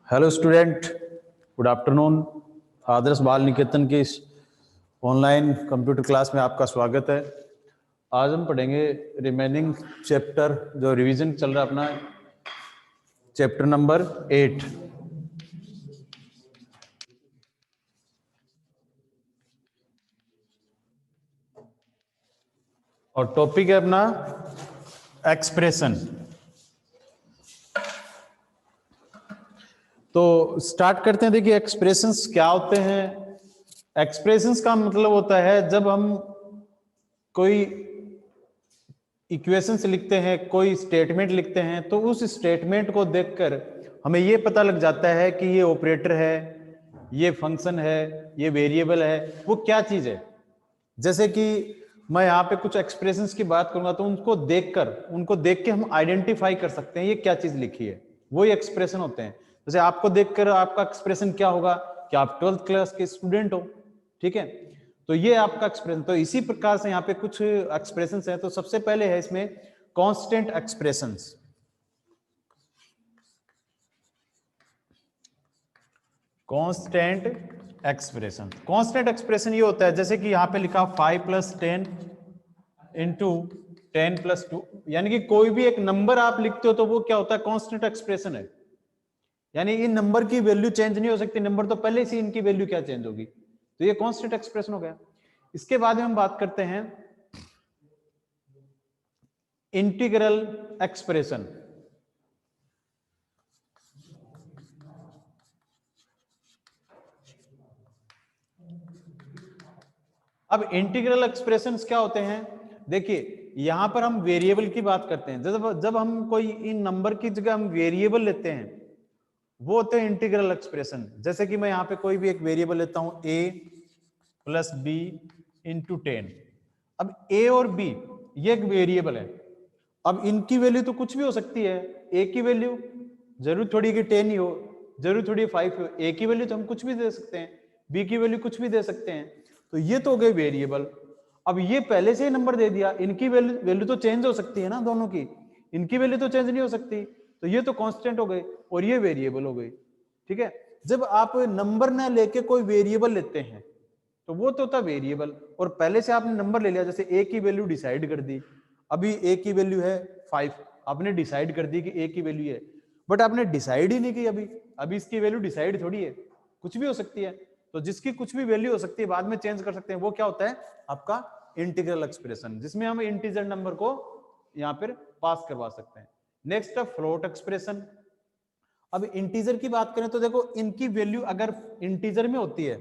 Hello student, good afternoon. Adarsh Bal Niketan की इस online computer class में आपका स्वागत है। आज हम पढ़ेंगे रिमेनिंग चैप्टर, जो रिवीजन चल रहा है अपना, चैप्टर नंबर 8। और टॉपिक है अपना एक्सप्रेशन। तो स्टार्ट करते हैं। देखिए, एक्सप्रेशंस क्या होते हैं। एक्सप्रेशंस का मतलब होता है जब हम कोई इक्वेशंस लिखते हैं, कोई स्टेटमेंट लिखते हैं, तो उस स्टेटमेंट को देखकर हमें ये पता लग जाता है कि ये ऑपरेटर है, ये फंक्शन है, ये वेरिएबल है, वो क्या चीज है। जैसे कि मैं यहाँ पे कुछ एक्सप्रेशंस की बात करूंगा तो उनको देख के हम आइडेंटिफाई कर सकते हैं ये क्या चीज लिखी है। वही एक्सप्रेशन होते हैं। जैसे आपको देखकर आपका एक्सप्रेशन क्या होगा कि आप 12th क्लास के स्टूडेंट हो, ठीक है। तो ये आपका एक्सप्रेशन। तो इसी प्रकार से यहाँ पे कुछ एक्सप्रेशंस हैं। तो सबसे पहले है इसमें कांस्टेंट एक्सप्रेशंस। कांस्टेंट एक्सप्रेशन ये होता है जैसे कि यहाँ पे लिखा 5 + 10 इंटू 10 + 2, यानी कि कोई भी एक नंबर आप लिखते हो तो वो क्या होता है, कांस्टेंट एक्सप्रेशन है। यानी इन नंबर की वैल्यू चेंज नहीं हो सकती, नंबर तो पहले से इनकी वैल्यू क्या चेंज होगी। तो ये कांस्टेंट एक्सप्रेशन हो गया। इसके बाद में हम बात करते हैं इंटीग्रल एक्सप्रेशन। अब इंटीग्रल एक्सप्रेशंस क्या होते हैं। देखिए, यहां पर हम वेरिएबल की बात करते हैं। जब हम कोई इन नंबर की जगह हम वेरिएबल लेते हैं, वो होते हैं इंटीग्रल एक्सप्रेशन। जैसे कि मैं यहां पे कोई भी एक वेरिएबल लेता हूं, a + b × 10। अब a और b ये एक वेरिएबल है। अब इनकी वैल्यू तो कुछ भी हो सकती है। a की वैल्यू जरूर थोड़ी कि 10 ही हो, जरूर थोड़ी 5 हो। a की वैल्यू तो हम कुछ भी दे सकते हैं, b की वैल्यू कुछ भी दे सकते हैं। तो ये तो हो गए वेरिएबल। अब ये पहले से ही नंबर दे दिया, इनकी वैल्यू तो चेंज हो सकती है ना, दोनों की। इनकी वैल्यू तो चेंज नहीं हो सकती, तो ये तो कांस्टेंट हो गए और ये वेरिएबल हो गई, ठीक है। जब आप नंबर ना लेके कोई वेरिएबल लेते हैं तो वो तो होता वेरिएबल, और पहले से आपने नंबर ले लिया। जैसे a की वैल्यू डिसाइड कर दी, अभी a की वैल्यू है 5, आपने डिसाइड कर दी कि a की वैल्यू है, बट आपने डिसाइड ही नहीं की। अभी इसकी वैल्यू डिसाइड थोड़ी है, कुछ भी हो सकती है। तो जिसकी कुछ भी वैल्यू हो सकती है, बाद में चेंज कर सकते हैं, वो क्या होता है आपका इंटीग्रल एक्सप्रेशन, जिसमें हम इंटीजर नंबर को यहां पर पास करवा सकते हैं। नेक्स्ट है फ्लोट एक्सप्रेशन। अब इंटीजर की बात करें तो देखो, इनकी वैल्यू अगर इंटीजर में होती है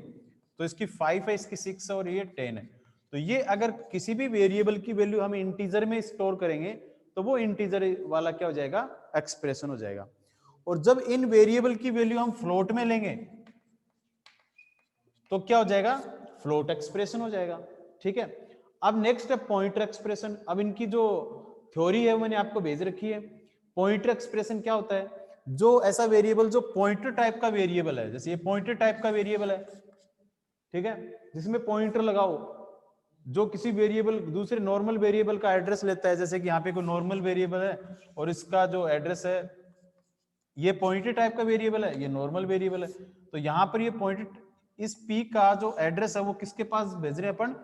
तो इसकी 5 है, इसकी 6 है और ये 10 है। तो ये अगर किसी भी वेरिएबल की वैल्यू हम इंटीजर में स्टोर करेंगे तो वो इंटीजर वाला क्या हो जाएगा, एक्सप्रेशन हो जाएगा। और जब इन वेरिएबल की वैल्यू हम फ्लोट में लेंगे तो क्या हो जाएगा, फ्लोट एक्सप्रेशन हो जाएगा, ठीक है। अब नेक्स्ट है पॉइंटर एक्सप्रेशन। अब इनकी जो थ्योरी है मैंने आपको भेज रखी है। पॉइंटर एक्सप्रेशन क्या होता है, जो ऐसा वेरिएबल जो पॉइंटर टाइप का वेरिएबल है, जैसे ये पॉइंटर टाइप का वेरिएबल है, ठीक है, जिसमें पॉइंटर लगाओ, जो किसी वेरिएबल दूसरे नॉर्मल वेरिएबल का एड्रेस लेता है। जैसे कि यहाँ पे कोई नॉर्मल वेरिएबल है और इसका जो एड्रेस है, ये पॉइंटर टाइप का वेरिएबल है, ये नॉर्मल वेरिएबल है। तो यहाँ पर ये पॉइंटर, इस p का जो एड्रेस है वो किसके पास भेज रहे हैं अपन,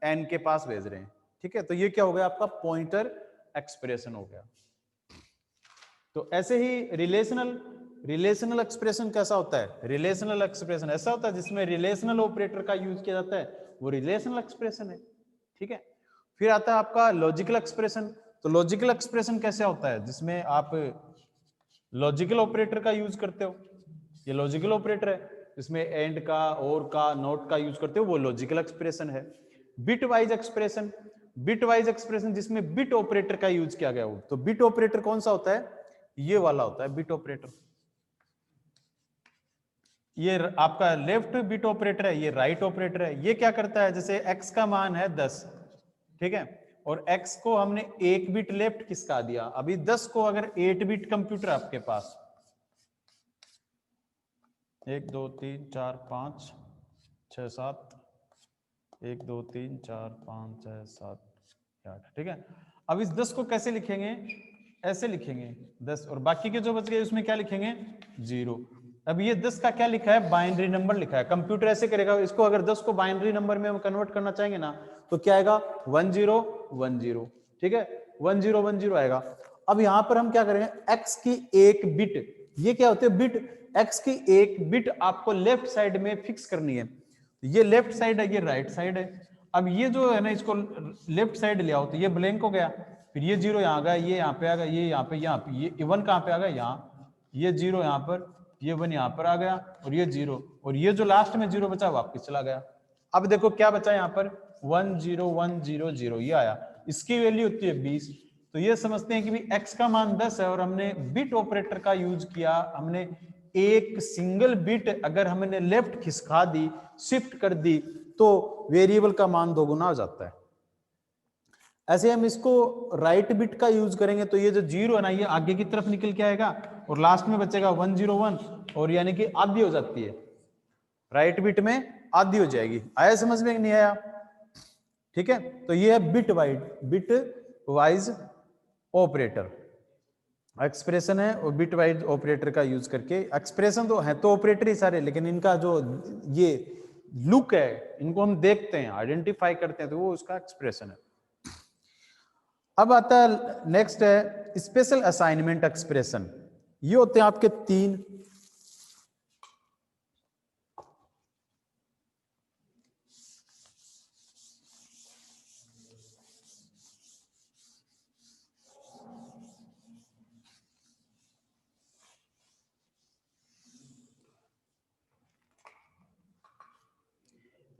n के पास भेज रहे हैं, ठीक है। तो ये क्या हो गया आपका पॉइंटर एक्सप्रेशन हो गया। तो ऐसे ही रिलेशनल एक्सप्रेशन कैसा होता है, रिलेशनल एक्सप्रेशन ऐसा होता है जिसमें रिलेशनल ऑपरेटर का यूज किया जाता है, वो रिलेशनल एक्सप्रेशन है, ठीक है। फिर आता है आपका लॉजिकल एक्सप्रेशन। तो लॉजिकल एक्सप्रेशन कैसे होता है, जिसमें आप लॉजिकल ऑपरेटर का यूज करते हो, ये लॉजिकल ऑपरेटर है, इसमें एंड का, और का, नॉट का यूज करते हो, वो लॉजिकल एक्सप्रेशन है। बिट वाइज एक्सप्रेशन, जिसमें बिट ऑपरेटर का यूज किया गया हो। तो बिट ऑपरेटर कौन सा होता है, ये वाला होता है बिट ऑपरेटर। ये आपका लेफ्ट बिट ऑपरेटर है, ये राइट ऑपरेटर है। ये क्या करता है, जैसे x का मान है 10, ठीक है, और x को हमने 1 बिट लेफ्ट किसका दिया। अभी 10 को अगर 8 बिट कंप्यूटर आपके पास, 1 2 3 4 5 6 7, 1 2 3 4 5 6 7 8, ठीक है। अब इस 10 को कैसे लिखेंगे, ऐसे लिखेंगे 10, और बाकी के जो बच गए उसमें क्या लिखेंगे, 0। अब ये 10 का क्या लिखा है, बाइनरी नंबर लिखा है। कंप्यूटर ऐसे करेगा, इसको अगर 10 को बाइनरी नंबर में हम कन्वर्ट करना चाहेंगे ना, तो क्या आएगा 1010, ठीक है, 1010 आएगा। अब यहां पर हम क्या करेंगे, x की एक बिट, ये क्या होते हैं बिट, x की एक बिट आपको लेफ्ट साइड में फिक्स करनी है। ये लेफ्ट साइड है, ये राइट साइड है। अब ये जो है ना, इसको लेफ्ट साइड ले आओ तो ये ब्लैंक हो गया, फिर ये 0 यहाँ गया, ये यहाँ पे आ गया, ये यहाँ पे, ये 1 कहाँ पे आ गया, यहाँ, ये 0 यहाँ पर, ये 1 यहाँ पर आ गया, और ये 0, और ये जो लास्ट में 0 बचा वापस चला गया। अब देखो क्या बचा यहाँ पर, 10100 ये आया, इसकी वैल्यू होती है 20। तो ये समझते हैं कि भी x का मान 10 है और हमने बिट ऑपरेटर का यूज किया, हमने एक सिंगल बिट अगर हमने लेफ्ट खिसका दी, शिफ्ट कर दी, तो वेरिएबल का मान दोगुना हो जाता है। ऐसे हम इसको राइट बिट का यूज करेंगे तो ये जो 0 है ना, ये आगे की तरफ निकल के आएगा और लास्ट में बचेगा 101, और यानी कि आधी हो जाती है, राइट बिट में आधी हो जाएगी। आया समझ में नहीं आया, ठीक है। तो ये है बिट वाइज ऑपरेटर, एक्सप्रेशन है और बिट वाइज ऑपरेटर का यूज करके। एक्सप्रेशन तो है तो ऑपरेटर ही सारे, लेकिन इनका जो ये लुक है, इनको हम देखते हैं, आइडेंटिफाई करते हैं, तो वो उसका एक्सप्रेशन है। अब आता है नेक्स्ट है स्पेशल असाइनमेंट एक्सप्रेशन। ये होते हैं आपके 3।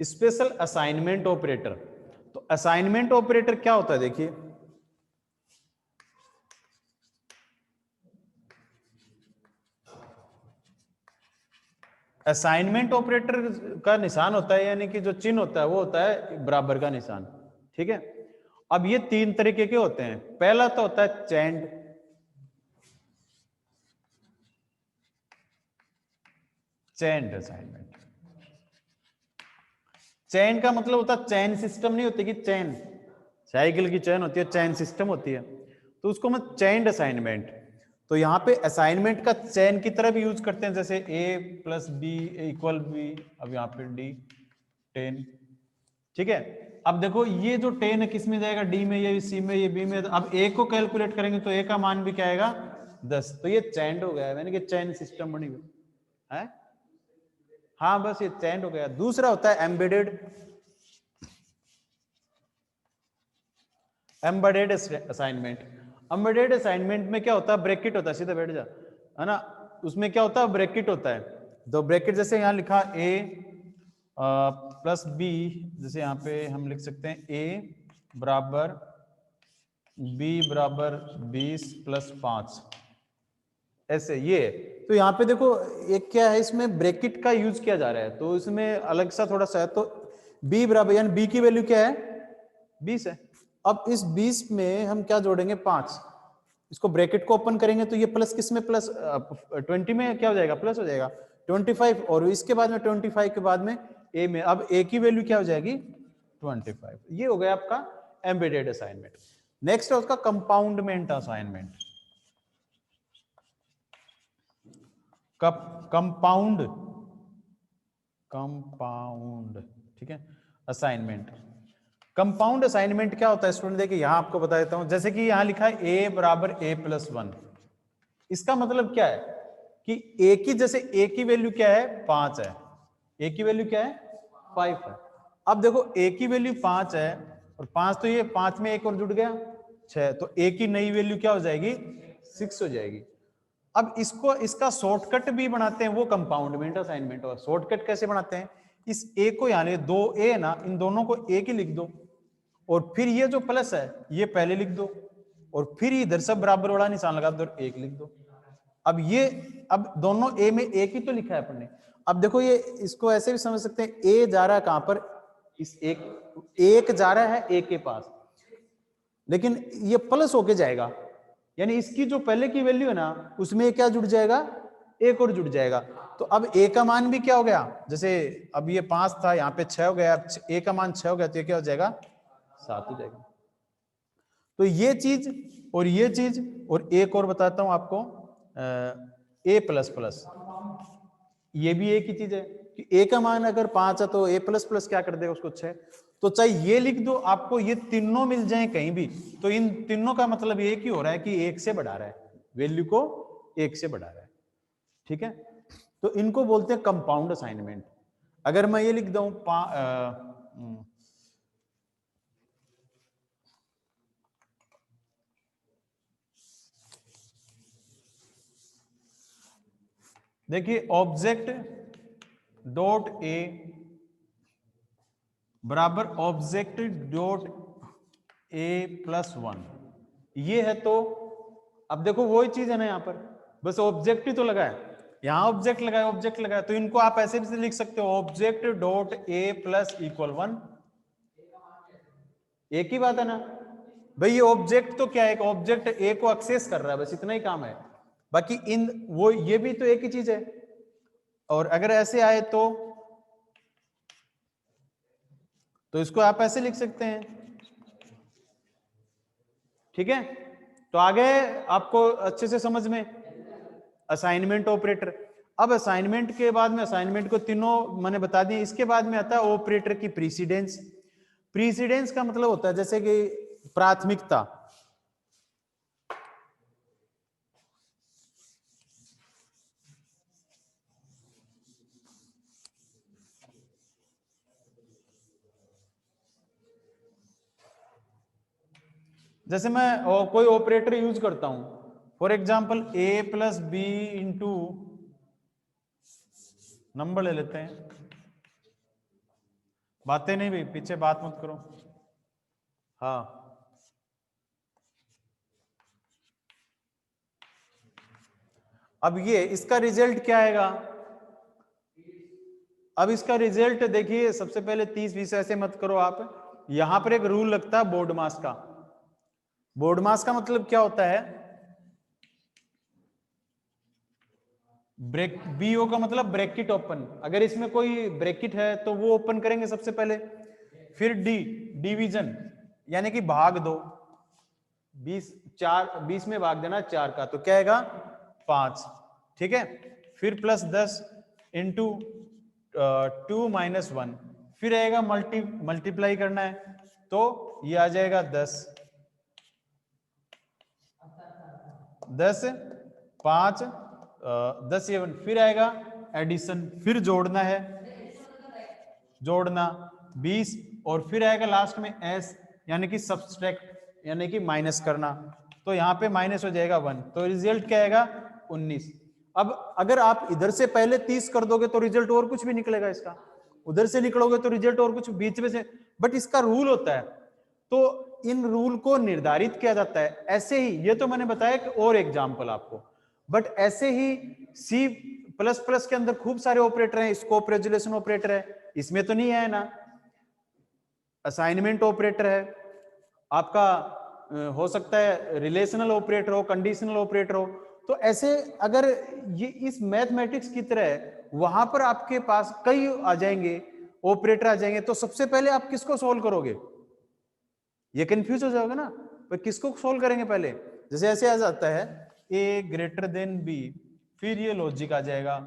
स्पेशल असाइनमेंट ऑपरेटर, तो असाइनमेंट ऑपरेटर क्या होता है, देखिए असाइनमेंट ऑपरेटर का निशान होता है, यानी कि जो चिन्ह होता है वो होता है बराबर का निशान, ठीक है। अब ये 3 तरीके के होते हैं। पहला तो होता है चेंड, असाइनमेंट। चेन का मतलब होता है, चेन सिस्टम नहीं होती कि चेन, साइकिल की चेन होती है, चेन सिस्टम होती है, तो उसको मैं चेन असाइनमेंट। तो यहाँ पे असाइनमेंट का चेन की तरह भी यूज करते हैं, जैसे a + b = b, अब यहाँ पे d 10, ठीक है। अब देखो ये जो 10 है किस में जाएगा, d में, ये c में, ये b में। अब a को कैलकुलेट करेंगे तो a का मान भी क्या आएगा 10। तो ये चेन हो गया, यानी कि चेन सिस्टम बनी हुई है। हाँ बस ये चेन हो गया। दूसरा होता है एम्बेडेड असाइनमेंट। एम्बेडेड असाइनमेंट में क्या होता है, ब्रैकेट होता है, सीधा बैठ जा, है ना। उसमें क्या होता है, ब्रैकेट होता है। तो ब्रैकेट जैसे यहाँ लिखा a + b, जैसे यहाँ पे हम लिख सकते हैं a = b = 20 + 5, ऐसे ये। तो यहाँ पे देखो एक क्या है, इसमें ब्रैकेट का यूज किया जा रहा है, तो इसमें अलग सा थोड़ा सा है। तो b बराबर, यानी b की वैल्यू क्या है 20 है। अब इस 20 में हम क्या जोड़ेंगे 5, इसको ब्रैकेट को ओपन करेंगे तो ये प्लस किस में, प्लस 20 में क्या हो जाएगा, प्लस हो जाएगा 25, और इसके बाद में 25 के बाद में a में, अब a की वैल्यू क्या हो जाएगी 25। ये हो गया आपका एम्बेडेड असाइनमेंट। नेक्स्ट है उसका कंपाउंडमेंट असाइनमेंट। कंपाउंड, ठीक है, असाइनमेंट। कंपाउंड असाइनमेंट क्या होता है स्टूडेंट, देखिए यहां आपको बता देता हूं। जैसे कि यहां लिखा है a = a + 1, इसका मतलब क्या है कि a की, जैसे a की वैल्यू क्या है 5 है, a की वैल्यू क्या है 5 है। अब देखो a की वैल्यू 5 है और 5, तो ये 5 में एक और जुड़ गया 6, तो a की नई वैल्यू क्या हो जाएगी 6 हो जाएगी। अब इसको, इसका शॉर्टकट भी बनाते हैं, वो कंपाउंडमेंट असाइनमेंट। और शॉर्टकट कैसे बनाते हैं, इस a को, यानी 2a ना, इन दोनों को एक ही लिख दो, और फिर ये जो प्लस है ये पहले लिख दो, और फिर इधर सब बराबर वाला निशान लगा दो और 1 लिख दो। अब ये, अब दोनों a में एक ही तो लिखा है अपन ने। अब देखो ये, इसको ऐसे भी समझ सकते हैं, a जा रहा है कहां पर, इस एक जा रहा है a के पास, लेकिन ये प्लस होके जाएगा, यानी इसकी जो पहले की वैल्यू है ना, उसमें क्या जुड़ जाएगा, एक और जुड़ जाएगा। तो अब a का मान भी क्या हो गया, जैसे अब ये 5 था, यहाँ पे 6 हो गया, अब a का मान 6 हो गया, तो ये क्या हो जाएगा 7 हो जाएगा। तो ये चीज और ये चीज, और एक और बताता हूं आपको, a++, ये भी एक ही चीज है कि ए का मान अगर 5 है तो ए प्लस प्लस क्या कर देगा उसको 6। तो चाहे ये लिख दो, आपको ये तीनों मिल जाए कहीं भी, तो इन तीनों का मतलब ये कि हो रहा है कि 1 से बढ़ा रहा है, वैल्यू को 1 से बढ़ा रहा है। ठीक है, तो इनको बोलते हैं कंपाउंड असाइनमेंट। अगर मैं ये लिख दूं देखिए ऑब्जेक्ट डॉट ए बराबर ऑब्जेक्ट डॉट ए प्लस 1, ये है। तो अब देखो वही चीज है ना, यहां पर बस ऑब्जेक्ट ही तो लगा है, यहां ऑब्जेक्ट लगाया, ऑब्जेक्ट लगाया, तो इनको आप ऐसे भी लिख सकते हो object dot A plus equal 1। एक ही बात है ना भाई, ये ऑब्जेक्ट तो क्या है, एक ऑब्जेक्ट ए को एक्सेस कर रहा है, बस इतना ही काम है। बाकी इन वो ये भी तो एक ही चीज है। और अगर ऐसे आए तो इसको आप ऐसे लिख सकते हैं। ठीक है, तो आगे आपको अच्छे से समझ में असाइनमेंट ऑपरेटर। अब असाइनमेंट के बाद में, असाइनमेंट को तीनों मैंने बता दिए, इसके बाद में आता है ऑपरेटर की प्रीसीडेंस। प्रीसीडेंस का मतलब होता है जैसे कि प्राथमिकता। जैसे मैं कोई ऑपरेटर यूज करता हूं, for example A plus B into number ले लेते हैं। बातें नहीं भाई, पीछे बात मत करो। हाँ, अब ये इसका रिजल्ट क्या आएगा? अब इसका रिजल्ट देखिए, सबसे पहले 30-20 ऐसे मत करो आप। यहां पर एक रूल लगता है बोर्ड मास का। बोर्ड मास का मतलब क्या होता है? ब्रेक बीओ का मतलब ब्रैकेट ओपन। अगर इसमें कोई ब्रैकेट है तो वो ओपन करेंगे सबसे पहले। फिर डी डिवीजन, यानी कि भाग दो। 20 में भाग देना 4 का, तो क्या आएगा? 5। ठीक है, फिर प्लस 10 इंटू 2 - 1, फिर आएगा मल्टीप्लाई करना है, तो ये आ जाएगा 10 10 5 10 ये 1, फिर आएगा एडिशन, फिर जोड़ना है, जोड़ना 20, और फिर आएगा लास्ट में एस, यानी कि सब्सट्रैक्ट, यानी कि माइनस करना। तो यहाँ पे माइनस हो जाएगा 1, तो रिजल्ट क्या आएगा? 19। अब अगर आप इधर से पहले 30 कर दोगे तो रिजल्ट और कुछ भी निकलेगा इसका, उधर से निकलोगे तो रिजल्ट और कुछ बीच में से, बट इसका रूल होता है। तो इन रूल को निर्धारित किया जाता है ऐसे ही। ये तो मैंने बताया कि और एग्जाम्पल आपको, बट ऐसे ही सी प्लस प्लस के अंदर खूब सारे ऑपरेटर हैं। स्कोप रेजोल्यूशन ऑपरेटर है, इसमें तो नहीं है ना। असाइनमेंट ऑपरेटर है आपका, हो सकता है रिलेशनल ऑपरेटर हो, कंडीशनल ऑपरेटर हो। तो ऐसे अगर ये इस मैथमेटिक्स की तरह वहां पर आपके पास कई आ जाएंगे, ऑपरेटर आ जाएंगे, तो सबसे पहले आप किसको सोल्व करोगे? ये कंफ्यूज हो जाओगे ना, पर किसको सोल्व करेंगे पहले? जैसे ऐसे आ जाता है ए ग्रेटर देन बी, फिर ये लॉजिक आ जाएगा।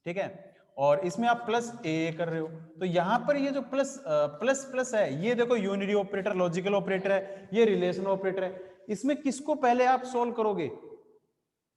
ठीक है, और इसमें आप प्लस ए कर रहे हो, तो यहां पर ये जो प्लस प्लस प्लस है, ये देखो यूनिटी ऑपरेटर, लॉजिकल ऑपरेटर है, ये रिलेशन ऑपरेटर है। इसमें किसको पहले आप सोल्व करोगे?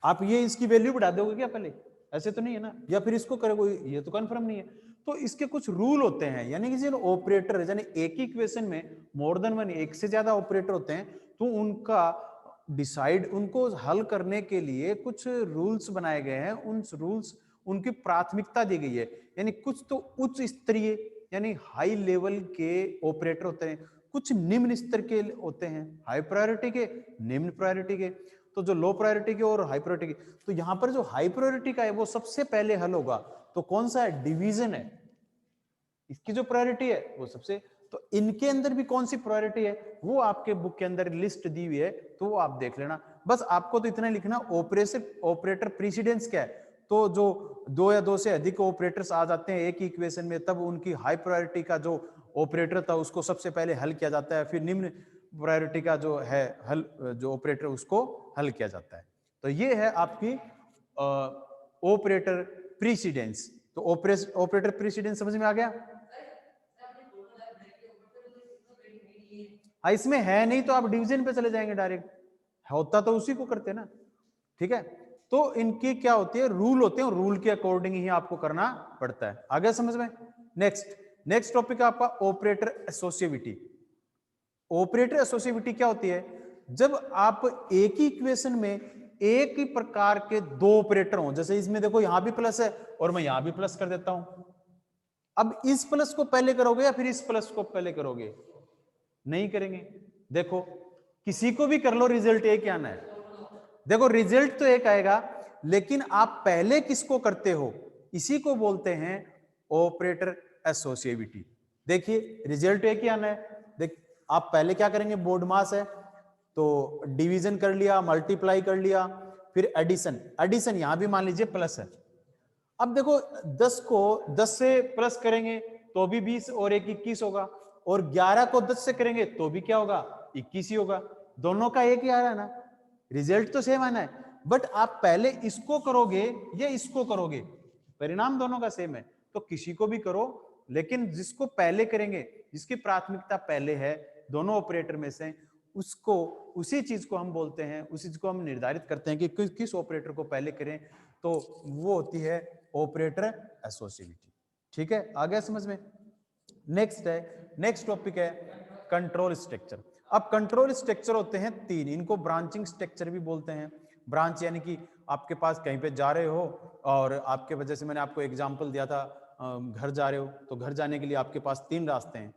आप ये इसकी वैल्यू बढ़ा दोगे क्या पहले? ऐसे तो नहीं है ना, या फिर इसको करोगे? ये तो कंफर्म नहीं है। तो इसके कुछ रूल होते हैं, यानी कि जो ऑपरेटर, यानी एक ही इक्वेशन में मोर देन वन, एक से ज्यादा ऑपरेटर होते हैं, तो उनका डिसाइड, उनको हल करने के लिए कुछ रूल्स बनाए गए हैं। उन रूल्स, उनकी प्राथमिकता दी गई है। यानी कुछ तो उच्च स्तरीय, यानी हाई लेवल के ऑपरेटर होते हैं, कुछ निम्न स्तर के होते हैं, हाई प्रायोरिटी के, निम्न प्रायोरिटी के। तो जो लो प्रायोरिटी के और हाई प्रायोरिटी के, तो यहां पर जो हाई प्रायोरिटी का है वो सबसे पहले हल होगा। तो कौन सा है? डिवीजन है। इसकी जो प्रायोरिटी है वो सबसे, तो इनके अंदर भी कौन सी प्रायोरिटी है वो आपके बुक के अंदर लिस्ट दी हुई है, तो वो आप देख लेना। बस आपको तो इतना लिखना, ऑपरेटर प्रीसिडेंस क्या है। तो जो 2 या 2 से अधिक ऑपरेटर्स आ जाते हैं एक ही इक्वेशन में, तब उनकी हाई प्रायोरिटी का जो ऑपरेटर था उसको सबसे पहले हल किया जाता है, फिर निम्न प्रायोरिटी का जो है हल, जो ऑपरेटर, उसको हल किया जाता है। तो ये है आपकी ऑपरेटर प्रीसीडेंस। तो ऑपरेटर प्रीसीडेंस समझ में आ गया? हाँ, इसमें है नहीं तो आप डिवीजन पे चले जाएंगे डायरेक्ट, होता तो उसी को करते ना। ठीक है, तो इनकी क्या होती है, रूल होते हैं, रूल के अकॉर्डिंग ही आपको करना पड़ता है। आगे समझ में? नेक्स्ट टॉपिक है आपका ऑपरेटर एसोसिएविटी। ऑपरेटर एसोसिएविटी क्या होती है? जब आप एक ही इक्वेशन में एक ही प्रकार के दो ऑपरेटर हों, जैसे इसमें देखो यहां भी प्लस है और मैं यहां भी प्लस कर देता हूं। अब इस प्लस को पहले करोगे या फिर इस प्लस को पहले करोगे? नहीं करेंगे। देखो किसी को भी कर लो, रिजल्ट एक आना है। देखो रिजल्ट तो एक आएगा, लेकिन आप पहले किसको करते हो, इसी को बोलते हैं ऑपरेटर एसोसिएविटी। देखिए रिजल्ट एक ही आना है। देख आप पहले क्या करेंगे, बोर्ड मास है तो डिवीजन कर लिया, मल्टीप्लाई कर लिया, फिर एडिशन। एडिशन यहां भी मान लीजिए प्लस है। अब देखो 10 को 10 से प्लस करेंगे तो भी 20 और 1 21 होगा, और 11 को 10 से करेंगे तो भी क्या होगा, 21 ही होगा। दोनों का एक ही आ रहा है ना, रिजल्ट तो सेम आना है। बट आप पहले इसको करोगे या इसको करोगे, परिणाम दोनों का सेम है। तो किसी को भी करो, लेकिन जिसको पहले करेंगे, जिसकी प्राथमिकता पहले है दोनों ऑपरेटर में से, उसको उसी चीज को हम बोलते हैं, उसी चीज को हम निर्धारित करते हैं कि किस ऑपरेटर को पहले करें, तो वो होती है ऑपरेटर एसोसिएविटी। ठीक है, आ गया समझ में? नेक्स्ट टॉपिक है कंट्रोल स्ट्रक्चर। अब कंट्रोल स्ट्रक्चर होते हैं तीन, इनको ब्रांचिंग स्ट्रक्चर भी बोलते हैं। ब्रांच यानी कि आपके पास कहीं पे जा रहे हो और आपके वजह से मैंने आपको एग्जांपल दिया था, घर जा रहे हो तो घर जाने के लिए आपके पास 3 रास्ते हैं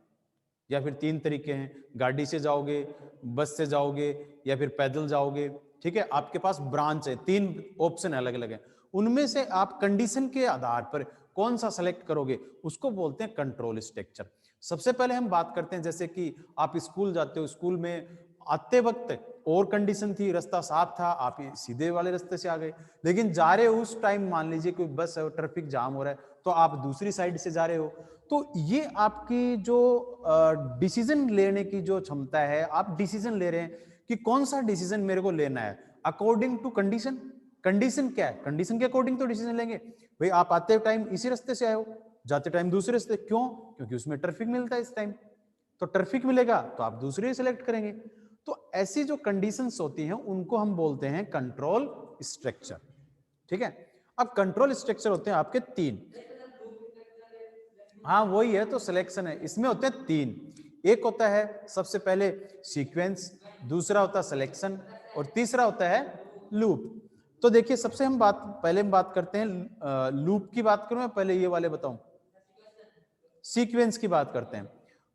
या फिर 3 तरीके हैं, गाड़ी से जाओगे, बस से जाओगे या फिर पैदल जाओगे। ठीक है, आपके पास ब्रांच है, 3 ऑप्शन अलग अलग है, उनमें से आप कंडीशन के आधार पर कौन सा सेलेक्ट करोगे, उसको बोलते हैं कंट्रोल स्ट्रक्चर। सबसे पहले हम बात करते हैं, जैसे कि आप स्कूल जाते हो, स्कूल में आते वक्त और कंडीशन थी, रास्ता साफ था, आप सीधे वाले रास्ते से आ गए, लेकिन जा रहे हो उस टाइम मान लीजिए कोई बस है और ट्रैफिक जाम हो रहा है तो आप दूसरी साइड से जा रहे हो। तो ये आपकी जो डिसीजन लेने की जो क्षमता है, आप डिसीजन ले रहे हैं कि कौन सा डिसीजन मेरे को लेना है अकॉर्डिंग टू कंडीशन। कंडीशन क्या है, कंडीशन के अकॉर्डिंग तो डिसीजन लेंगे। भाई आप आते टाइम इसी रास्ते से आए हो, जाते टाइम दूसरे रास्ते, क्यों? क्योंकि उसमें ट्रैफिक मिलता है इस टाइम, तो ट्रैफिक मिलेगा तो आप दूसरे सेलेक्ट करेंगे। तो ऐसी जो कंडीशंस होती हैं उनको हम बोलते हैं कंट्रोल स्ट्रक्चर। ठीक है, अब कंट्रोल स्ट्रक्चर होते हैं आपके 3। हाँ वही है, तो सिलेक्शन है, इसमें होते हैं 3। एक होता है सबसे पहले सीक्वेंस, दूसरा होता है सिलेक्शन, और तीसरा होता है लूप। तो देखिए सबसे पहले हम बात करते हैं लूप की बात करूं, मैं पहले ये वाले बताऊं, सीक्वेंस की बात करते हैं।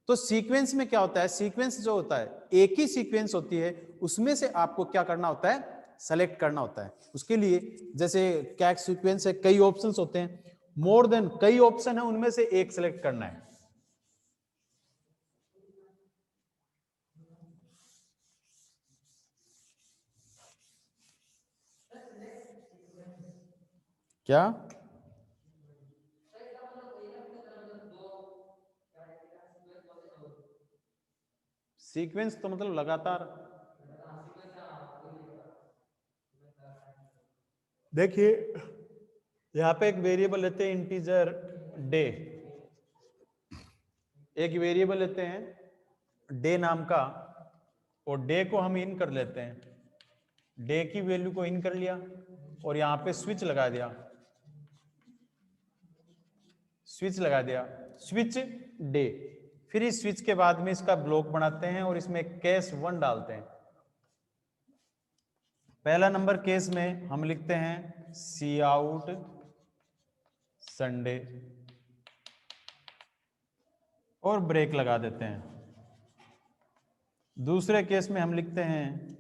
तो सीक्वेंस में क्या होता है, सीक्वेंस जो होता है एक ही सीक्वेंस होती है, उसमें से आपको क्या करना होता है, सेलेक्ट करना होता है। उसके लिए जैसे क्या सीक्वेंस है, कई ऑप्शंस होते हैं, मोर देन कई ऑप्शन है, उनमें से एक सेलेक्ट करना है। क्या सीक्वेंस तो मतलब लगातार, देखिए यहां पे एक वेरिएबल लेते हैं इंटीजर डे, एक वेरिएबल लेते हैं डे नाम का, और डे को हम इन कर लेते हैं, डे की वैल्यू को इन कर लिया और यहां पे स्विच लगा दिया, स्विच डे। फिर इस स्विच के बाद में इसका ब्लॉक बनाते हैं और इसमें केस 1 डालते हैं। पहला नंबर केस में हम लिखते हैं सी आउट संडे और ब्रेक लगा देते हैं। दूसरे केस में हम लिखते हैं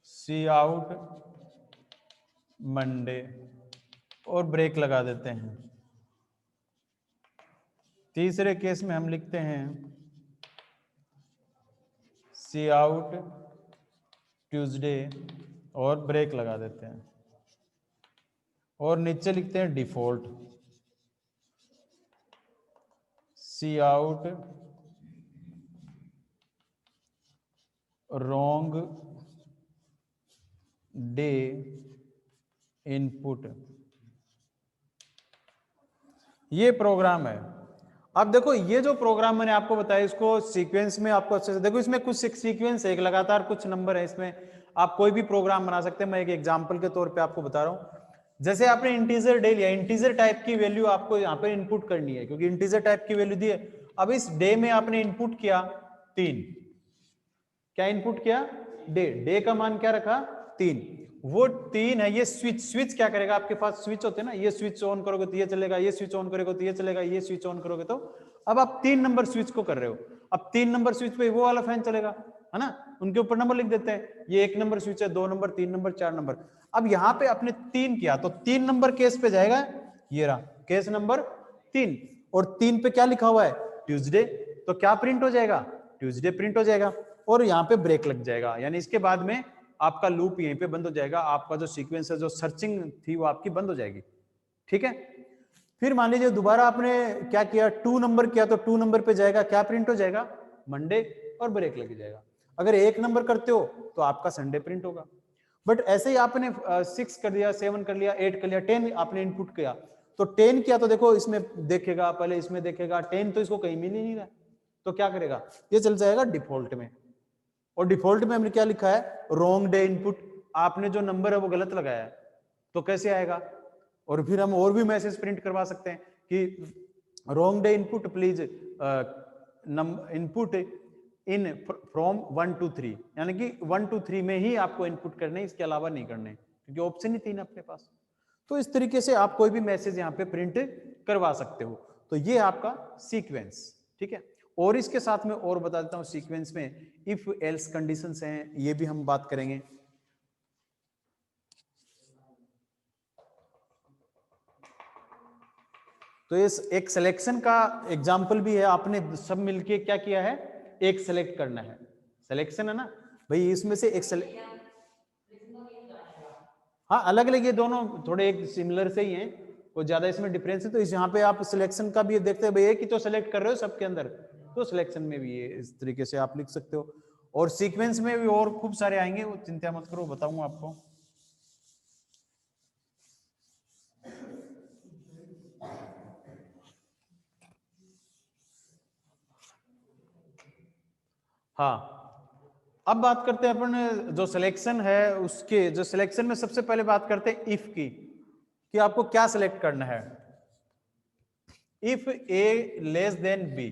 सी आउट मंडे और ब्रेक लगा देते हैं। तीसरे केस में हम लिखते हैं सी आउट ट्यूसडे और ब्रेक लगा देते हैं, और नीचे लिखते हैं डिफॉल्ट सी आउट रॉन्ग डे इनपुट ये प्रोग्राम है। अब देखो ये जो प्रोग्राम मैंने आपको बताया इसको सीक्वेंस में आपको अच्छे से देखो, इसमें कुछ सीक्वेंस है, एक लगातार कुछ नंबर है, इसमें आप कोई भी प्रोग्राम बना सकते हैं। मैं एक एग्जांपल के तौर पे आपको बता रहा हूं। जैसे आपने इंटीजर डे लिया, इंटीजर टाइप की वैल्यू आपको यहाँ पे इनपुट करनी है क्योंकि इंटीजर टाइप की वैल्यू दी है। अब इस डे में आपने इनपुट किया 3, क्या इनपुट किया? डे। डे का मान क्या रखा? 3। वो 3 है। ये स्विच, स्विच क्या करेगा? आपके पास स्विच होते हैं ना, ये स्विच ऑन करोगे तो ये चलेगा, ये स्विच ऑन करोगे तो ये चलेगा, ये स्विच ऑन करोगे तो। अब आप 3 नंबर स्विच को कर रहे हो। अब 3 नंबर स्विच पे वो वाला फैन चलेगा, है ना, उनके ऊपर नंबर लिख देते हैं। ये 1 नंबर स्विच है, 2 नंबर, 3 नंबर, 4 नंबर। अब यहां पे आपने 3 किया तो 3 नंबर केस पे जाएगा, ये रहा केस नंबर 3। और 3 पे क्या लिखा हुआ है? ट्यूसडे। तो क्या प्रिंट हो जाएगा? ट्यूसडे प्रिंट हो जाएगा। और यहाँ पे ब्रेक लग जाएगा, यानी इसके बाद में आपका लूप यहीं पे बंद हो जाएगा। आपका जो सीक्वेंस है, जो सर्चिंग थी, वो आपकी बंद हो जाएगी। ठीक है। फिर मान लीजिए दोबारा आपने क्या किया, 2 नंबर किया तो 2 नंबर पे जाएगा, क्या प्रिंट हो जाएगा? मंडे, और ब्रेक लग जाएगा। अगर 1 नंबर करते हो तो आपका संडे प्रिंट होगा। बट ऐसे ही आपने 6 कर दिया, 7 कर लिया, 8 कर लिया, 10 आपने इनपुट किया तो 10 किया तो देखो इसमें देखेगा, पहले इसमें देखेगा 10, तो इसको कहीं मिल ही नहीं रहा, तो क्या करेगा? ये चल जाएगा डिफॉल्ट में। और डिफॉल्ट में हमने क्या लिखा है? Wrong day input. आपने जो नंबर है वो गलत लगाया है, तो कैसे आएगा? और फिर हम और भी मैसेज प्रिंट करवा सकते हैं कि wrong day input please input in from 1 to 3, यानी कि 1 to 3 में ही आपको इनपुट करने, इसके अलावा नहीं करने, क्योंकि ऑप्शन ही 3 अपने पास। तो इस तरीके से आप कोई भी मैसेज यहाँ पे प्रिंट करवा सकते हो। तो ये आपका सीक्वेंस। ठीक है। और इसके साथ में और बता देता हूं, सीक्वेंस में इफ एल्स कंडीशंस हैं, ये भी हम बात करेंगे। तो इस एक सिलेक्शन का एग्जांपल भी है। आपने सब मिलके क्या किया है? एक सेलेक्ट करना है। सिलेक्शन है ना भाई, इसमें से एक हाँ, अलग अलग ये दोनों थोड़े एक सिमिलर से ही हैं, कोई ज्यादा इसमें डिफरेंस है। तो इस यहाँ पे आप सिलेक्शन का भी देखते हैं भाई, एक ही तो सिलेक्ट कर रहे हो सबके अंदर, तो सिलेक्शन में भी ये इस तरीके से आप लिख सकते हो। और सीक्वेंस में भी और खूब सारे आएंगे, वो चिंता मत करो, बताऊंगा आपको। हाँ, अब बात करते हैं अपन जो सिलेक्शन है उसके, जो सिलेक्शन में सबसे पहले बात करते हैं इफ की, कि आपको क्या सिलेक्ट करना है। If A less than B,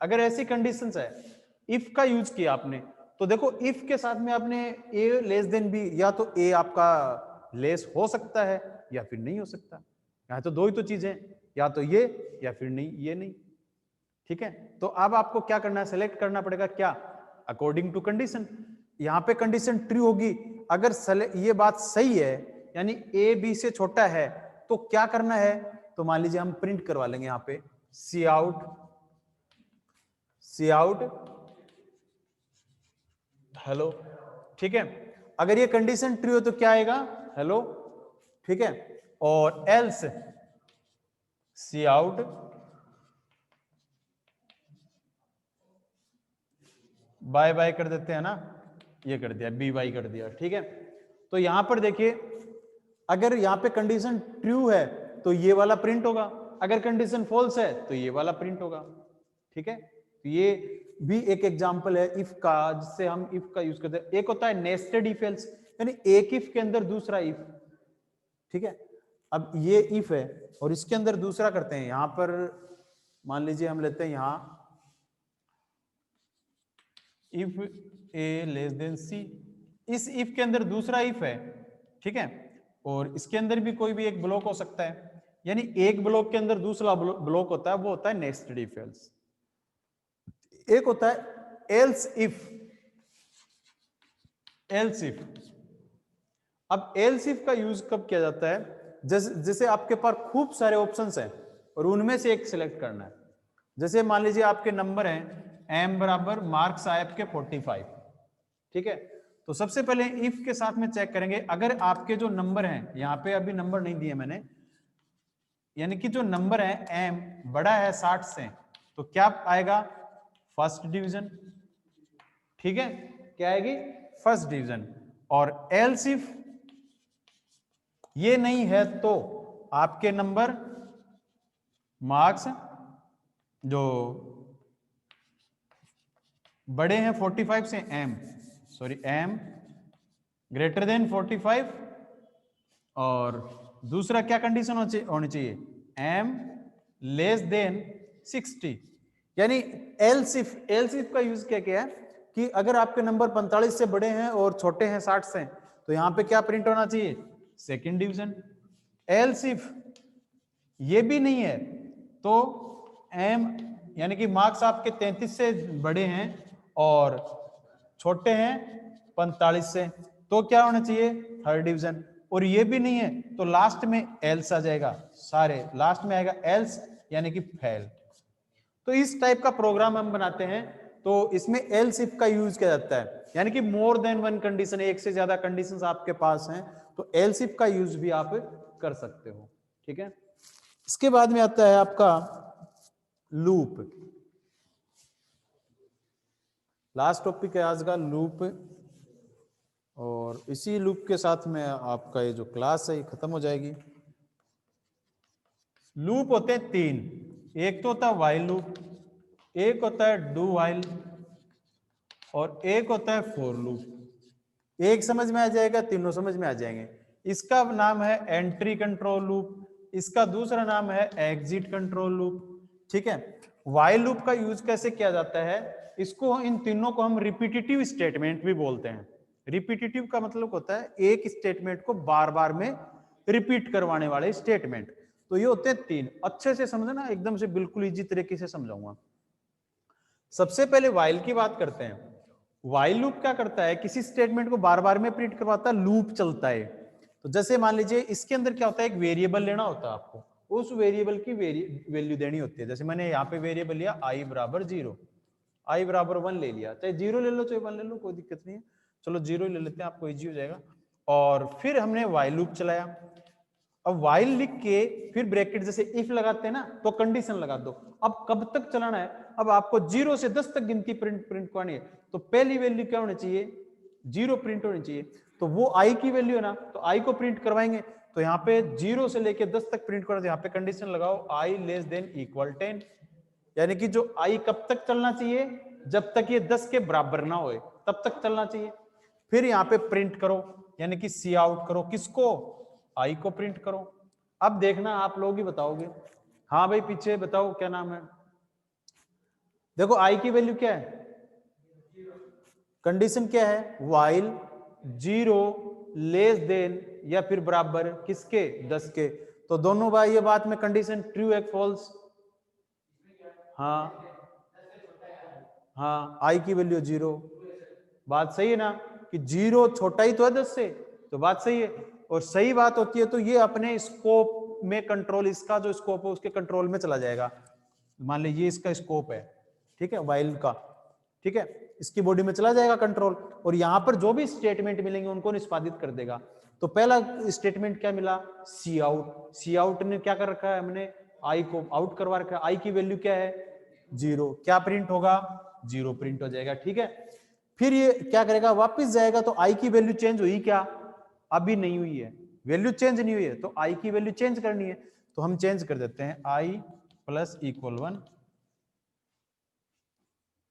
अगर ऐसी कंडीशंस है, इफ का यूज किया आपने, तो देखो इफ के साथ में आपने ए लेस देन बी, या तो ए आपका लेस हो सकता है या फिर नहीं हो सकता। यहां तो दो ही तो चीजें, या तो ये या फिर नहीं, ये नहीं। ठीक है। तो अब आपको क्या करना है? सेलेक्ट करना पड़ेगा क्या? According to condition. यहां पे कंडीशन ट्रू होगी अगर ये बात सही है, यानी ए बी से छोटा है, तो क्या करना है? तो मान लीजिए हम प्रिंट करवा लेंगे यहां पे सी आउट, सी आउट हेलो। ठीक है। अगर ये कंडीशन ट्रू हो तो क्या आएगा? हेलो। ठीक है। और else cout bye bye कर देते हैं ना, ये कर दिया, बी वाई कर दिया। ठीक है। तो यहां पर देखिए, अगर यहां पे कंडीशन ट्रू है तो ये वाला प्रिंट होगा, अगर कंडीशन फॉल्स है तो ये वाला प्रिंट होगा। ठीक है। तो ये भी एक एग्जांपल है इफ का, जिससे हम इफ का यूज करते हैं। एक होता है नेस्टेड इफ एल्स, यानी एक इफ के अंदर दूसरा इफ। ठीक है। अब ये इफ है और इसके अंदर दूसरा करते हैं। यहां पर मान लीजिए हम लेते हैं यहां इफ ए लेस देन सी, इस इफ के अंदर दूसरा इफ है। ठीक है। और इसके अंदर भी कोई भी एक ब्लॉक हो सकता है, यानी एक ब्लॉक के अंदर दूसरा ब्लॉक होता है, वो होता है नेस्टेड इफ एल्स। एक होता है एल्स इफ, एल्स इफ। अब एल्स इफ का यूज कब किया जाता है? जैसे आपके पास खूब सारे ऑप्शंस हैं और उनमें से एक सिलेक्ट करना है। जैसे मान लीजिए आपके नंबर हैं m बराबर मार्क्स आए आपके 45। ठीक है। तो सबसे पहले इफ के साथ में चेक करेंगे, अगर आपके जो नंबर हैं, यहां पे अभी नंबर नहीं दिए मैंने, यानी कि जो नंबर है m बड़ा है 60 से, तो क्या आएगा? First division. ठीक है। क्या आएगी? First division. और एल्स इफ ये नहीं है तो आपके नंबर मार्क्स जो बड़े हैं 45 से एम ग्रेटर देन 45, और दूसरा क्या कंडीशन होनी चाहिए, एम लेस देन 60। यानी एलसिफ का यूज क्या है कि अगर आपके नंबर 45 से बड़े हैं और छोटे हैं 60 से, तो यहां पे क्या प्रिंट होना चाहिए, सेकंड डिवीजन। एलसिफ ये भी नहीं है तो एम यानी कि मार्क्स आपके 33 से बड़े हैं और छोटे हैं 45 से, तो क्या होना चाहिए, थर्ड डिवीजन। और ये भी नहीं है तो लास्ट में एल्स आ जाएगा, सारे लास्ट में आएगा एल्स यानी कि फेल। तो इस टाइप का प्रोग्राम हम बनाते हैं, तो इसमें एल्स इफ का यूज किया जाता है, यानी कि मोर देन वन कंडीशन, एक से ज्यादा कंडीशंस आपके पास हैं तो एल्स इफ का यूज भी आप कर सकते हो। ठीक है, इसके बाद में आता है आपका लूप। लास्ट टॉपिक है आज का लूप, और इसी लूप के साथ में आपका ये जो क्लास है ये खत्म हो जाएगी। लूप होते हैं तीन, एक तो होता है वाइल लूप, एक होता है डू वाइल, और एक होता है फॉर लूप। एक समझ में आ जाएगा, तीनों समझ में आ जाएंगे। इसका नाम है एंट्री कंट्रोल लूप, इसका दूसरा नाम है एग्जिट कंट्रोल लूप। ठीक है, वाइल लूप का यूज कैसे किया जाता है, इसको इन तीनों को हम रिपीटिटिव स्टेटमेंट भी बोलते हैं। रिपीटिटिव का मतलब होता है एक स्टेटमेंट को बार बार में रिपीट करवाने वाले स्टेटमेंट। तो ये होते हैं तीन, अच्छे से समझना, एकदम से बिल्कुल इजी तरीके से समझाऊंगा। सबसे पहले वाइल की बात करते हैं। वाइल लूप क्या करता है, किसी स्टेटमेंट को बार बार में प्रिंट करवाता है, लूप चलता है। तो जैसे मान लीजिए इसके अंदर क्या होता है, एक वेरिएबल लेना होता है आपको, उस वेरिएबल की वैल्यू देनी होती है। जैसे मैंने यहाँ पे वेरिएबल लिया i बराबर 0, i बराबर 1 ले लिया, चाहे 0 ले लो चाहे 1 ले लो, कोई दिक्कत नहीं है, चलो 0 ले लेते हैं, आपको इजी हो जाएगा। और फिर हमने वाइल लूप चलाया। अब वाइल लिख के फिर ब्रैकेट जैसे इफ लगाते हैं ना, तो कंडीशन लगा दो। अब कब तक चलाना है, अब आपको 0 से 10 तक गिनती प्रिंट करनी है, तो पहली वैल्यू क्या होनी चाहिए, 0 प्रिंट होनी चाहिए। तो वो आई की वैल्यू है ना, तो आई को प्रिंट करवाएंगे। तो यहाँ पे 0 से लेके 10 तक प्रिंट करो, यहाँ पे कंडीशन लगाओ आई लेस देन इक्वल 10, यानी कि जो आई कब तक चलना चाहिए, जब तक ये 10 के बराबर ना होए तब तक चलना चाहिए। फिर यहाँ पे प्रिंट करो, यानी कि सी आउट करो, किसको, आई को प्रिंट करो। अब देखना आप लोग ही बताओगे, हाँ भाई पीछे बताओ क्या नाम है। देखो आई की वैल्यू क्या है, कंडीशन क्या है, वाइल 0 लेस देन या फिर बराबर किसके, 10 के। तो दोनों भाई ये बात में कंडीशन ट्रू है फॉल्स, हाँ हाँ, आई की वैल्यू 0, बात सही है ना, कि 0 छोटा ही तो है 10 से, तो बात सही है। और सही बात होती है तो ये अपने स्कोप में कंट्रोल, इसका जो स्कोप है उसके कंट्रोल में चला जाएगा। मान लीजिए इसका स्कोप है, ठीक है, वाइल का, ठीक है, इसकी बॉडी में चला जाएगा कंट्रोल, और यहां पर जो भी स्टेटमेंट मिलेंगे उनको निष्पादित कर देगा। तो पहला स्टेटमेंट क्या मिला, सी आउट। सी आउट ने क्या कर रखा है, हमने आई को आउट करवा रखा है, आई की वैल्यू क्या है 0, क्या प्रिंट होगा 0 प्रिंट हो जाएगा। ठीक है, फिर ये क्या करेगा, वापस जाएगा, तो आई की वैल्यू चेंज हुई क्या, अभी नहीं हुई है, वैल्यू चेंज नहीं हुई है, तो आई की वैल्यू चेंज करनी है, तो हम चेंज कर देते हैं आई प्लस इक्वल 1।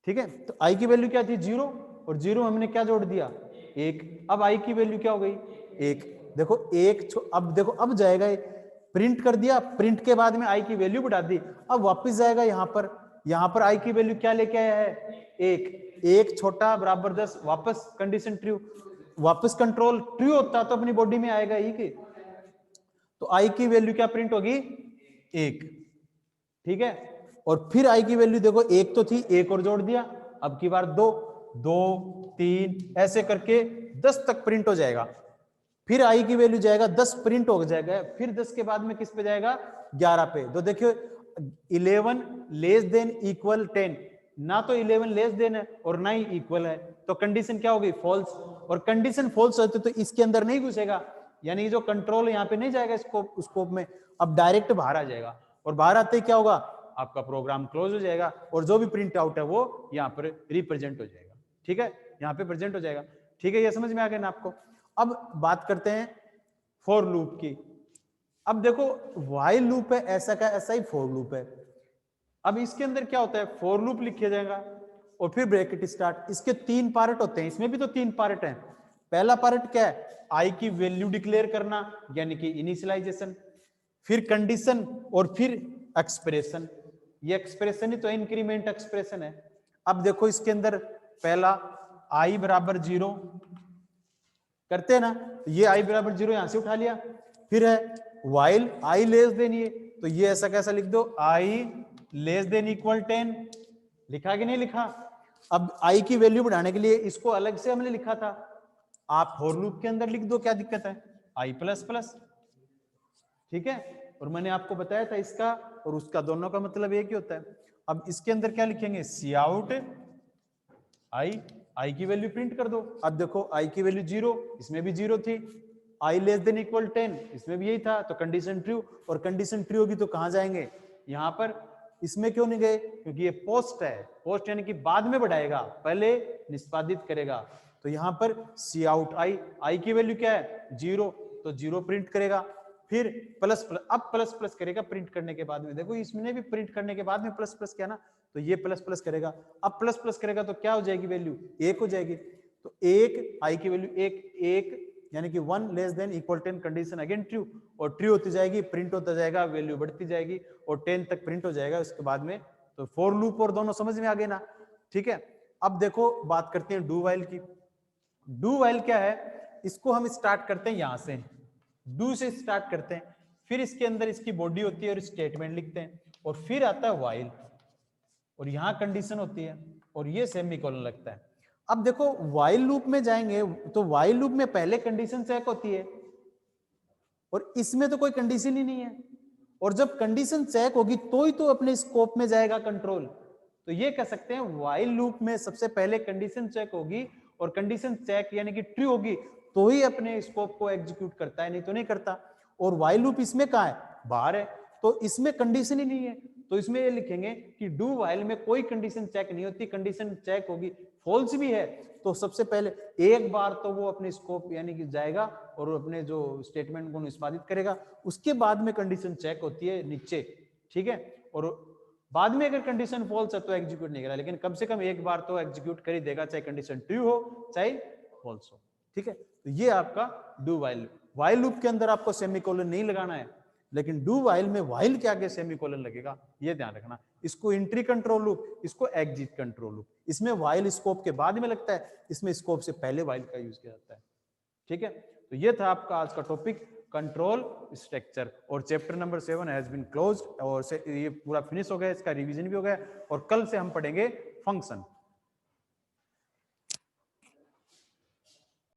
ठीक है, तो आई की वैल्यू क्या थी 0, और 0 हमने क्या जोड़ दिया 1, अब आई की वैल्यू क्या हो गई 1। देखो एक, अब देखो अब जाएगा, प्रिंट कर दिया, प्रिंट के बाद में आई की वैल्यू बढ़ा दी, अब वापस जाएगा यहां पर आई की वैल्यू क्या लेके आया है 1 छोटा बराबर 10, वापस कंडीशन ट्रू, वापस कंट्रोल ट्रू होता तो अपनी बॉडी में आएगा ही कि, तो आई की वैल्यू क्या प्रिंट होगी 1। ठीक है, और फिर आई की वैल्यू देखो 1 तो थी, 1 और जोड़ दिया, अब की बार 2 2 3 ऐसे करके 10 तक प्रिंट हो जाएगा। फिर आई की वैल्यू जाएगा 10 प्रिंट हो जाएगा, फिर 10 के बाद में किस पे जाएगा 11 पे। तो देखियो 11 लेस देन इक्वल 10, ना तो 11 लेस देन है और ना ही इक्वल है, तो कंडीशन क्या हो गई फॉल्स, और कंडीशन फॉल्स होती तो इसके अंदर नहीं घुसेगा, यानी जो कंट्रोल यहाँ पे नहीं जाएगा स्कोप में, अब डायरेक्ट बाहर आ जाएगा, और बाहर आते ही क्या होगा, आपका प्रोग्राम क्लोज हो जाएगा, और जो भी प्रिंट आउट है वो यहाँ पर रिप्रेजेंट हो जाएगा। ठीक है, यहाँ पे प्रेजेंट हो जाएगा। ठीक है, ये समझ में आ गया ना आपको। अब बात करते हैं फॉर लूप की। अब देखो while लूप है, ऐसा का ऐसा ही for लूप है। अब इसके अंदर क्या होता है, for लूप लिखा जाएगा और फिर ब्रैकेट स्टार्ट। इसके 3 पार्ट होते हैं, इसमें भी तो 3 पार्ट हैं। पहला पार्ट क्या है, आई की वैल्यू डिक्लेयर करना यानी कि इनिशियलाइजेशन, फिर कंडीशन और फिर एक्सप्रेशन। ये एक्सप्रेशन ही तो इंक्रीमेंट एक्सप्रेशन है। अब देखो इसके अंदर पहला आई बराबर 0 करते हैं ना, तो ये आई बराबर 0 यहां से उठा लिया। फिर है वाइल आई लेस देन ये, तो ये ऐसा कैसा लिख दो, आई लेस देन इक्वल 10। लिखा कि नहीं लिखा। अब आई की वैल्यू बढ़ाने के लिए इसको अलग से हमने लिखा था, आप फॉर लूप के अंदर लिख दो, क्या दिक्कत है, आई प्लस प्लस। ठीक है, और मैंने आपको बताया था इसका और उसका दोनों का मतलब एक ही होता है। अब इसके अंदर क्या लिखेंगे, सी आउट आई, आई की वैल्यू प्रिंट कर दो। अब देखो आई की वैल्यू 0, इसमें भी 0 थी, आई लेस देन इक्वल 10, इसमें भी यही था, तो कंडीशन ट्रू। और कंडीशन ट्रू होगी तो कहां जाएंगे, यहां पर। इसमें क्यों नहीं गए, क्योंकि ये पोस्ट है, पोस्ट यानी कि बाद में बढ़ाएगा, पहले निष्पादित करेगा। तो यहां पर सी आउट आई, आई की वैल्यू क्या है 0, तो 0 प्रिंट करेगा। फिर प्लस प्लस, अब प्लस प्लस करेगा प्रिंट करने के बाद में। देखो इसमें भी प्रिंट करने के बाद में प्लस प्लस किया ना, तो ये प्लस प्लस करेगा। अब प्लस प्लस करेगा तो क्या हो जाएगी वैल्यू, 1 हो जाएगी। तो 1 आई की वैल्यू 1 यानी कि 1 less than equal 10, condition again true, और ट्रू होती जाएगी, प्रिंट होता जाएगा, वैल्यू बढ़ती जाएगी और 10 तक प्रिंट हो जाएगा उसके बाद में। तो फॉर लूप और दोनों समझ में आ गए ना। ठीक है, अब देखो बात करते हैं डू वाइल की। डू वाइल क्या है, इसको हम स्टार्ट करते हैं यहां से, डू से स्टार्ट करते हैं, फिर इसके अंदर इसकी बॉडी होती है और स्टेटमेंट लिखते हैं, और फिर आता है वाइल, और यहां कंडीशन होती है, और ये सेमीकोलन लगता है। अब देखो वाइल लूप में जाएंगे तो वाइल लूप में पहले कंडीशन चेक होती है, और इसमें तो कोई कंडीशन ही नहीं है। और जब कंडीशन चेक होगी तो ही तो अपने स्कोप में जाएगा कंट्रोल। तो ये कह सकते हैं वाइल लूप में सबसे पहले कंडीशन चेक होगी, और कंडीशन चेक यानी कि ट्रू होगी तो ही अपने स्कोप को एग्जीक्यूट करता है, नहीं तो नहीं करता। और वाइल लूप इसमें कहां है, बाहर है, तो इसमें कंडीशन ही नहीं है। तो इसमें ये लिखेंगे कि डू वाइल में कोई कंडीशन चेक नहीं होती, कंडीशन चेक होगी फॉल्स भी है तो सबसे पहले एक बार तो वो अपने स्कोप यानी कि जाएगा और अपने जो स्टेटमेंट को निष्पादित करेगा, उसके बाद में कंडीशन चेक होती है नीचे। ठीक है, और बाद में अगर कंडीशन फॉल्स है तो एग्जीक्यूट नहीं करेगा, लेकिन कम से कम एक बार तो एग्जीक्यूट कर ही देगा, चाहे कंडीशन ट्रू हो चाहे फॉल्स हो। ठीक है, तो ये आपका डू वाइल। वाइल लूप के अंदर आपको सेमीकोलन नहीं लगाना है, लेकिन डू वाइल में वाइल के आगे सेमीकोलन लगेगा, ये ध्यान रखना। इसको एंट्री कंट्रोल लूप, इसको एग्जिट कंट्रोल लूप। इसमें वाइल स्कोप के बाद में लगता है, इसमें स्कोप से पहले वाइल का यूज किया जाता है। ठीक है, तो ये था आपका आज का टॉपिक कंट्रोल स्ट्रक्चर, और chapter number 7 has been closed, और ये पूरा फिनिश हो गया, इसका रिवीजन भी हो गया, और कल से हम पढ़ेंगे फंक्शन।